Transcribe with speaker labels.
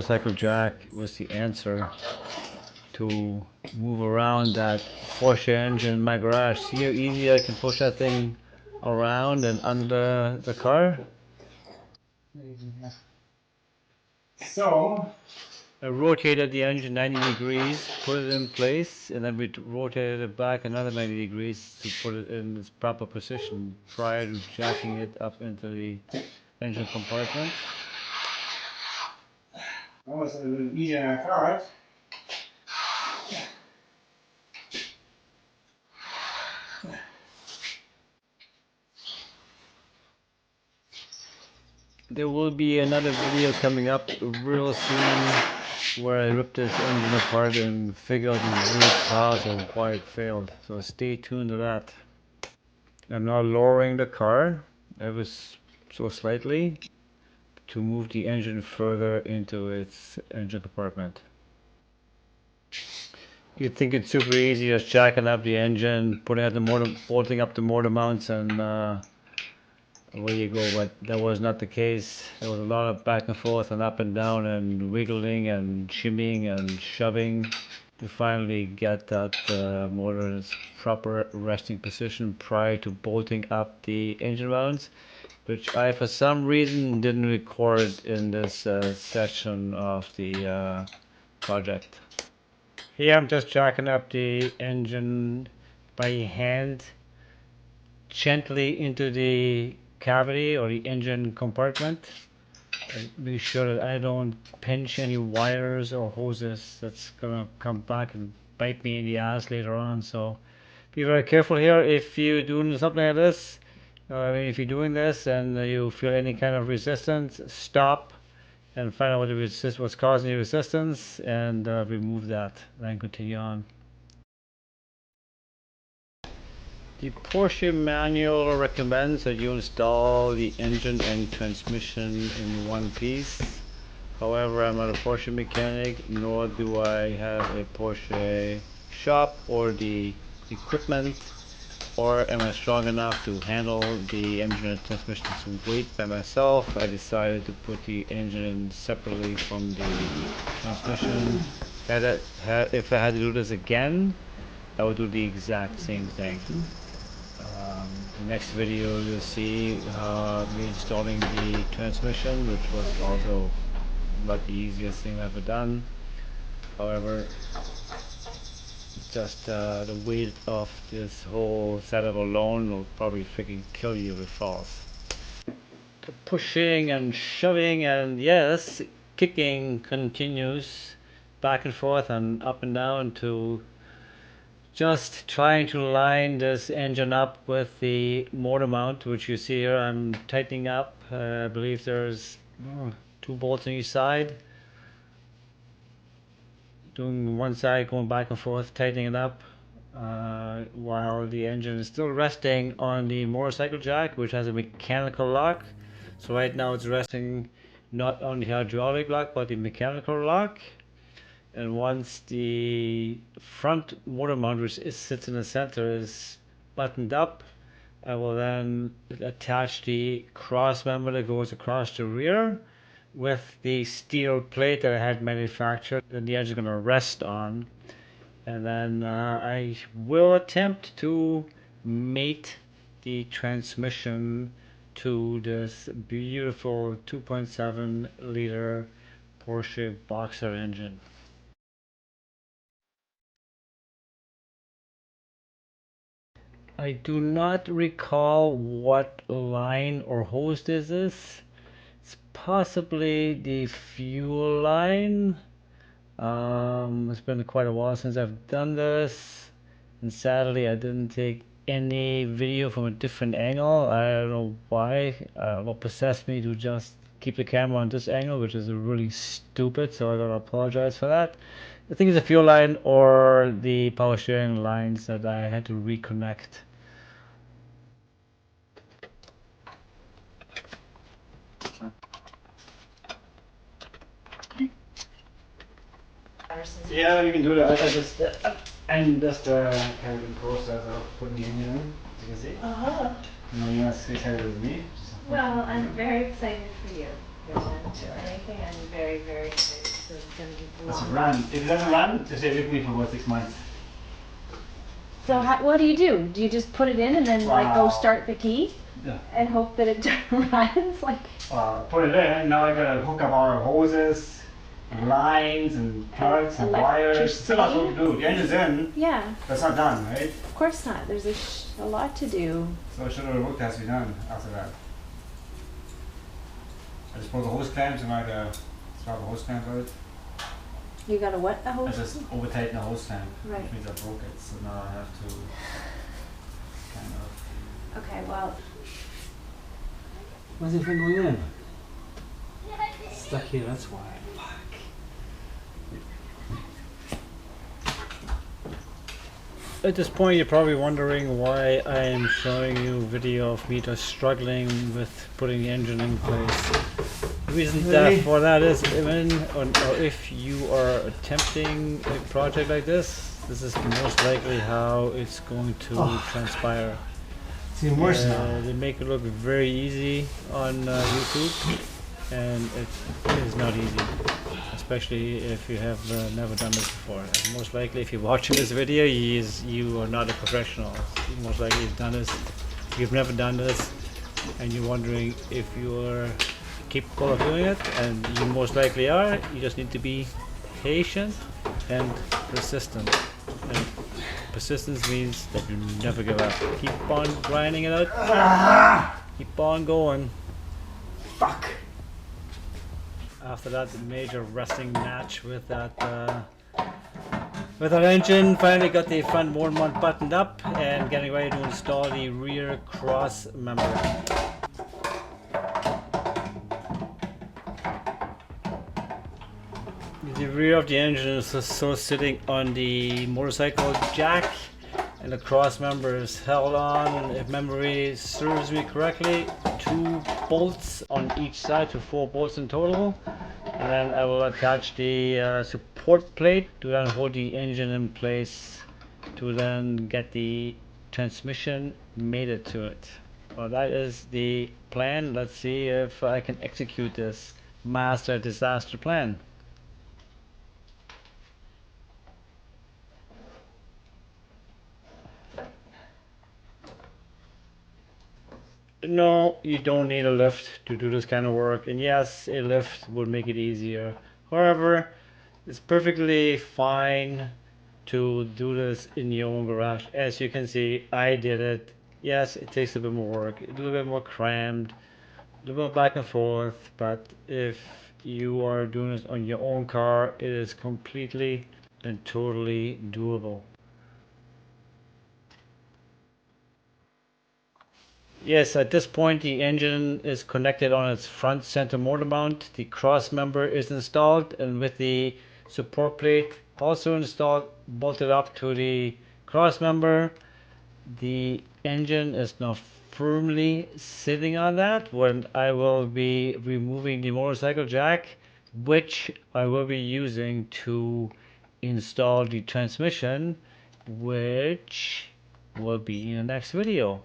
Speaker 1: motorcycle jack was the answer to move around that Porsche engine in my garage. See how easy I can push that thing around and under the car? So I rotated the engine 90 degrees, put it in place, and then we rotated it back another 90 degrees to put it in its proper position prior to jacking it up into the engine compartment. That was a little easier than I thought. There will be another video coming up real soon where I rip this engine apart and figure out the root cause of why it failed. So stay tuned to that. I'm now lowering the car ever so slightly to move the engine further into its engine compartment. You'd think it's super easy, just jacking up the engine, putting out the motor, bolting up the motor mounts, and away you go, but that was not the case. There was a lot of back and forth and up and down and wiggling and shimmying and shoving to finally get that motor in its proper resting position prior to bolting up the engine mounts, which I for some reason didn't record in this section of the project. Here I'm just jacking up the engine by hand gently into the cavity or the engine compartment. Be sure that I don't pinch any wires or hoses. That's gonna come back and bite me in the ass later on. So be very careful here if you're doing something like this. If you're doing this and you feel any kind of resistance, stop and find out what's causing the resistance and remove that. Then continue on. The Porsche manual recommends that you install the engine and transmission in one piece. However, I'm not a Porsche mechanic, nor do I have a Porsche shop or the equipment, or am I strong enough to handle the engine and transmission's weight by myself. I decided to put the engine in separately from the transmission. If I had to do this again, I would do the exact same thing. The next video you'll see me installing the transmission, which was also not the easiest thing I've ever done. However, just the weight of this whole setup alone will probably freaking kill you if it falls. The pushing and shoving and yes, kicking continues back and forth and up and down to just trying to line this engine up with the motor mount, which you see here. I'm tightening up. I believe there's 2 bolts on each side. Doing one side, going back and forth, tightening it up, while the engine is still resting on the motorcycle jack, which has a mechanical lock. So right now it's resting not on the hydraulic lock, but the mechanical lock. And once the front motor mount, which sits in the center, is buttoned up, I will then attach the cross member that goes across the rear with the steel plate that I had manufactured that the engine is going to rest on. And then I will attempt to mate the transmission to this beautiful 2.7 liter Porsche Boxster engine. I do not recall what line or hose this is. It's possibly the fuel line. It's been quite a while since I've done this, and sadly I didn't take any video from a different angle. I don't know why. What possessed me to just keep the camera on this angle, which is really stupid, so I gotta apologize for that. I think it's the fuel line or the power steering lines that I had to reconnect. Yeah, you can do that. And that's the kind of process of putting the engine in, as you can see. No, you're not excited with me.
Speaker 2: Well, I'm very excited for you, Richard. If anything, I'm very, very excited. so it's gonna be
Speaker 1: That's a
Speaker 2: long.
Speaker 1: run. If it doesn't run, just stay with me for about 6 months.
Speaker 2: So what do? Do you just put it in and then like go start the key
Speaker 1: Yeah.
Speaker 2: and hope that it runs? Like.
Speaker 1: Put it in. Now I gotta hook up our hoses, lines, and plugs and wires. That's what we do. The engine's in.
Speaker 2: Yeah.
Speaker 1: That's not done, right?
Speaker 2: Of course not. There's a lot to do.
Speaker 1: So should the work has to be done after that. I just pull the hose clamps and I swap the hose clamp out.
Speaker 2: You got a what? A hose?
Speaker 1: I just over tighten the hose clamp.
Speaker 2: Right.
Speaker 1: Which means I broke it, so now I have to kind of.
Speaker 2: Okay, well.
Speaker 3: Where's everything going in? Stuck here, that's why.
Speaker 1: At this point you're probably wondering why I am showing you a video of me just struggling with putting the engine in place. The reason for that is or if you are attempting a project like this is most likely how it's going to transpire.
Speaker 3: It's even worse now.
Speaker 1: They make it look very easy on YouTube, and it is not easy, especially if you have never done this before. And most likely if you're watching this video, you are not a professional. Most likely you've never done this, and you're wondering if you're capable of doing it, and you most likely are. You just need to be patient and persistent. And persistence means that you never give up. Keep on grinding it out. Keep on going.
Speaker 3: Fuck!
Speaker 1: After that, the major wrestling match with that engine. Finally got the front motor mount buttoned up and getting ready to install the rear cross member. The rear of the engine is so sitting on the motorcycle jack, and the cross member is held on, if memory serves me correctly, 2 bolts on each side, to 4 bolts in total. And then I will attach the support plate to then hold the engine in place to then get the transmission mated to it. Well, that is the plan. Let's see if I can execute this master disaster plan. No, you don't need a lift to do this kind of work, and yes, a lift would make it easier. However, it's perfectly fine to do this in your own garage. As you can see, I did it. Yes, it takes a bit more work, a little bit more crammed, a little bit back and forth, but if you are doing this on your own car, it is completely and totally doable. Yes, at this point the engine is connected on its front center motor mount. The cross member is installed, and with the support plate also installed, bolted up to the cross member, the engine is now firmly sitting on that. When I will be removing the motorcycle jack, which I will be using to install the transmission, which will be in the next video.